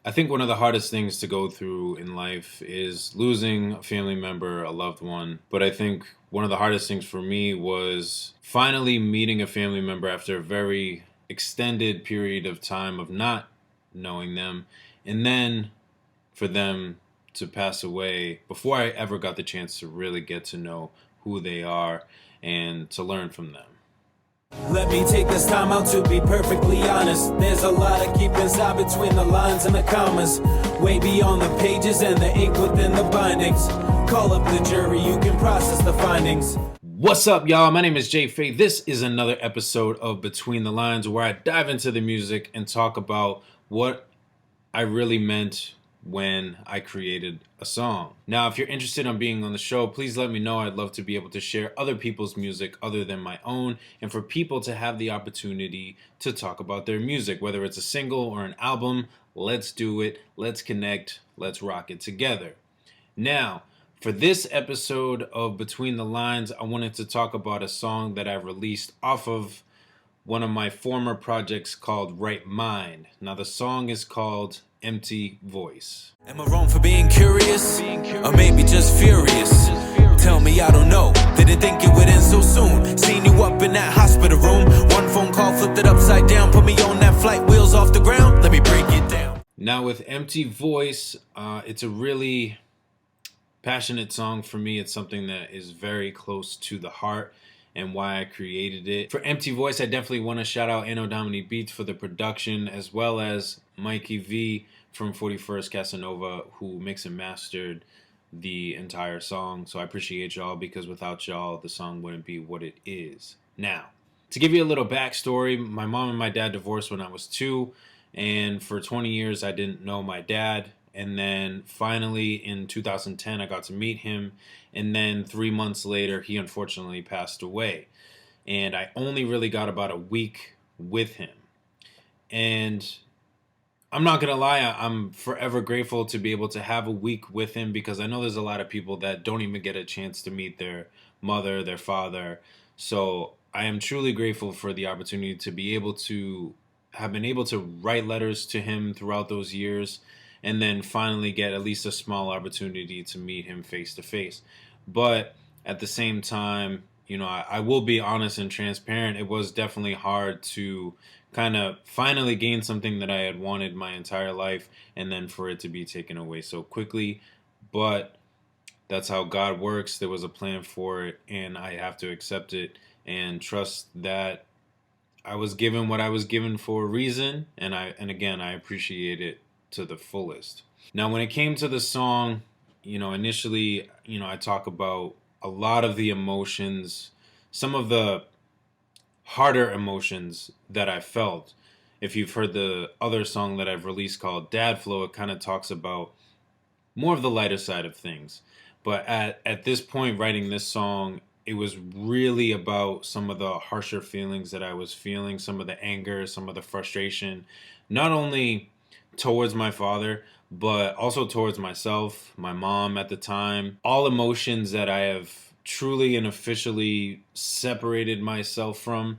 I think one of the hardest things to go through in life is losing a family member, a loved one. But I think one of the hardest things for me was finally meeting a family member after a very extended period of time of not knowing them. And then for them to pass away before I ever got the chance to really get to know who they are and to learn from them. Let me take this time out to be perfectly honest. There's a lot of keep inside between the lines and the commas, way beyond the pages and the ink within the bindings. Call up the jury, you can process the findings. What's up, y'all? My name is Jay Faye. This is another episode of Between the Lines where I dive into the music and talk about what I really meant when I created a song. Now, if you're interested in being on the show, please let me know. I'd love to be able to share other people's music other than my own, and for people to have the opportunity to talk about their music, whether it's a single or an album. Let's do it. Let's connect. Let's rock it together. Now, for this episode of Between the Lines, I wanted to talk about a song that I released off of one of my former projects called Right Mind. Now, the song is called Empty Voice. Am I wrong for being curious? Or maybe just furious? Tell me, I don't know. Didn't think it would end so soon. Seen you up in that hospital room. One phone call flipped it upside down. Put me on that flight, wheels off the ground. Let me break it down. Now, with Empty Voice, it's a really passionate song for me. It's something that is very close to the heart and why I created it. For Empty Voice, I definitely want to shout out Anno Domini Beats for the production, as well as Mikey V from 41st Casanova, who mixed and mastered the entire song. So I appreciate y'all, because without y'all, the song wouldn't be what it is. Now, to give you a little backstory, my mom and my dad divorced when I was 2, and for 20 years I didn't know my dad. And then finally in 2010, I got to meet him. And then 3 months later, he unfortunately passed away. And I only really got about a week with him. And I'm not going to lie, I'm forever grateful to be able to have a week with him, because I know there's a lot of people that don't even get a chance to meet their mother, their father. So I am truly grateful for the opportunity to be able to have been able to write letters to him throughout those years, and then finally get at least a small opportunity to meet him face to face. But at the same time, I will be honest and transparent. It was definitely hard to kind of finally gain something that I had wanted my entire life, and then for it to be taken away so quickly. But that's how God works. There was a plan for it, and I have to accept it and trust that I was given what I was given for a reason, and again, I appreciate it to the fullest. Now, when it came to the song, initially, I talk about a lot of the emotions, some of the harder emotions that I felt. If you've heard the other song that I've released called Dad Flow, it kind of talks about more of the lighter side of things. But at this point, writing this song, it was really about some of the harsher feelings that I was feeling, some of the anger, some of the frustration, not only towards my father, but also towards myself, my mom at the time. All emotions that I have truly and officially separated myself from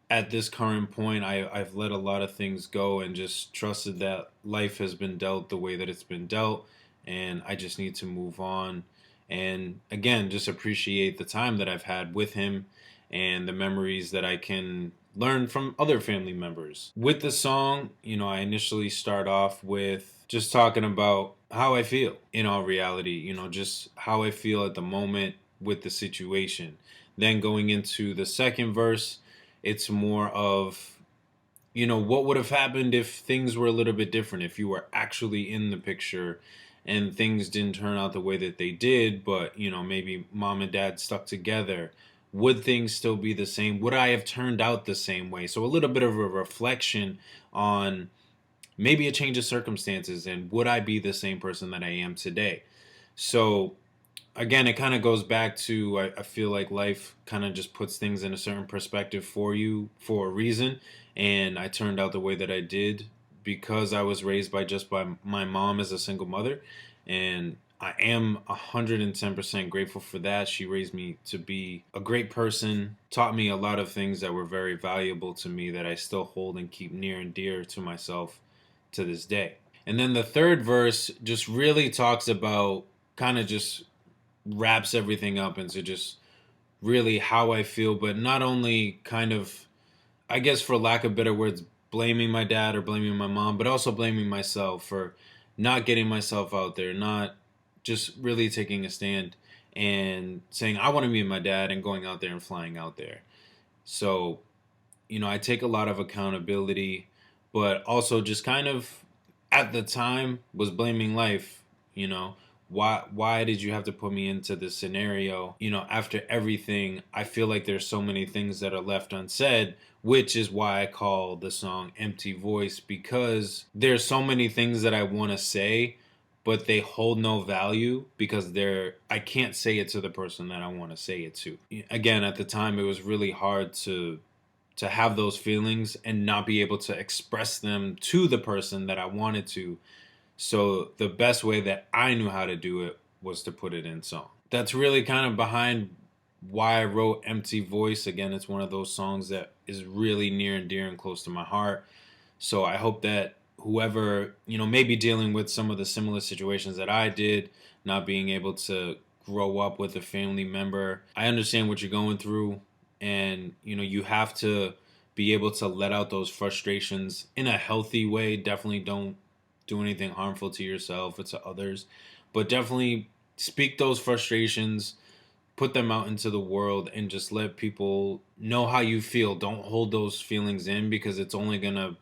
at this current point. I've let a lot of things go and just trusted that life has been dealt the way that it's been dealt, and I just need to move on. And again, just appreciate the time that I've had with him and the memories that I can learn from other family members. With the song, I initially start off with just talking about how I feel in all reality, just how I feel at the moment with the situation. Then going into the second verse, it's more of, what would have happened if things were a little bit different, if you were actually in the picture and things didn't turn out the way that they did, but, maybe mom and dad stuck together. Would things still be the same? Would I have turned out the same way? So a little bit of a reflection on maybe a change of circumstances, and would I be the same person that I am today? So again, it kind of goes back to, I feel like life kind of just puts things in a certain perspective for you for a reason. And I turned out the way that I did because I was raised by my mom as a single mother. And I am 110% grateful for that. She raised me to be a great person, taught me a lot of things that were very valuable to me that I still hold and keep near and dear to myself to this day. And then the third verse just really talks about, kind of just wraps everything up into just really how I feel, but not only kind of, I guess for lack of better words, blaming my dad or blaming my mom, but also blaming myself for not getting myself out there, not just really taking a stand and saying, I want to be my dad and going out there and flying out there. So, I take a lot of accountability, but also just kind of at the time was blaming life, why did you have to put me into this scenario? After everything, I feel like there's so many things that are left unsaid, which is why I call the song Empty Voice, because there's so many things that I want to say, but they hold no value because I can't say it to the person that I want to say it to. Again, at the time, it was really hard to have those feelings and not be able to express them to the person that I wanted to. So the best way that I knew how to do it was to put it in song. That's really kind of behind why I wrote Empty Voice. Again, it's one of those songs that is really near and dear and close to my heart. So I hope that whoever, may be dealing with some of the similar situations that I did, not being able to grow up with a family member, I understand what you're going through. And, you have to be able to let out those frustrations in a healthy way. Definitely don't do anything harmful to yourself or to others, but definitely speak those frustrations, put them out into the world, and just let people know how you feel. Don't hold those feelings in, because it's only going to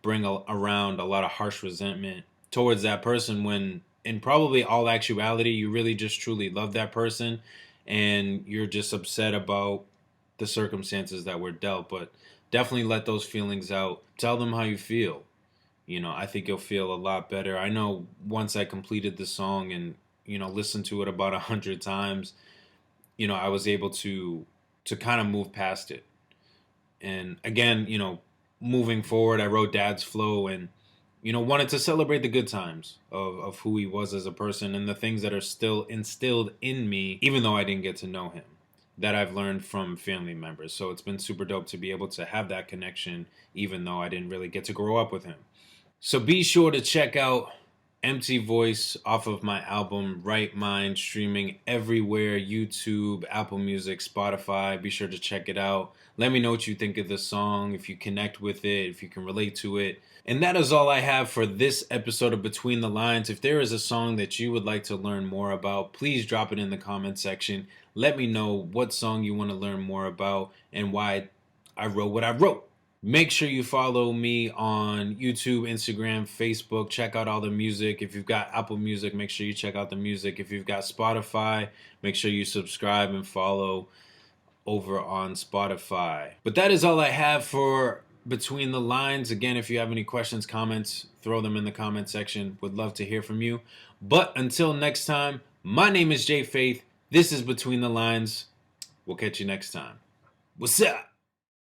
bring around a lot of harsh resentment towards that person, when in probably all actuality, you really just truly love that person and you're just upset about the circumstances that were dealt. But definitely let those feelings out. Tell them how you feel. I think you'll feel a lot better. I know once I completed the song and, listened to it about 100 times, I was able to kind of move past it. And again, moving forward, I wrote Dad's Flow and, wanted to celebrate the good times of who he was as a person and the things that are still instilled in me, even though I didn't get to know him, that I've learned from family members. So it's been super dope to be able to have that connection, even though I didn't really get to grow up with him. So be sure to check out Empty Voice off of my album Right Mind, streaming everywhere: YouTube, Apple Music, Spotify. Be sure to check it out. Let me know what you think of the song, if you connect with it, if you can relate to it. And that is all I have for this episode of Between the Lines. If there is a song that you would like to learn more about, please drop it in the comment section. Let me know what song you want to learn more about and why I wrote what I wrote. Make sure you follow me on YouTube, Instagram, Facebook. Check out all the music. If you've got Apple Music, make sure you check out the music. If you've got Spotify, make sure you subscribe and follow over on Spotify. But that is all I have for Between the Lines. Again, if you have any questions, comments, throw them in the comment section. Would love to hear from you. But until next time, my name is Jay Faith. This is Between the Lines. We'll catch you next time. What's up?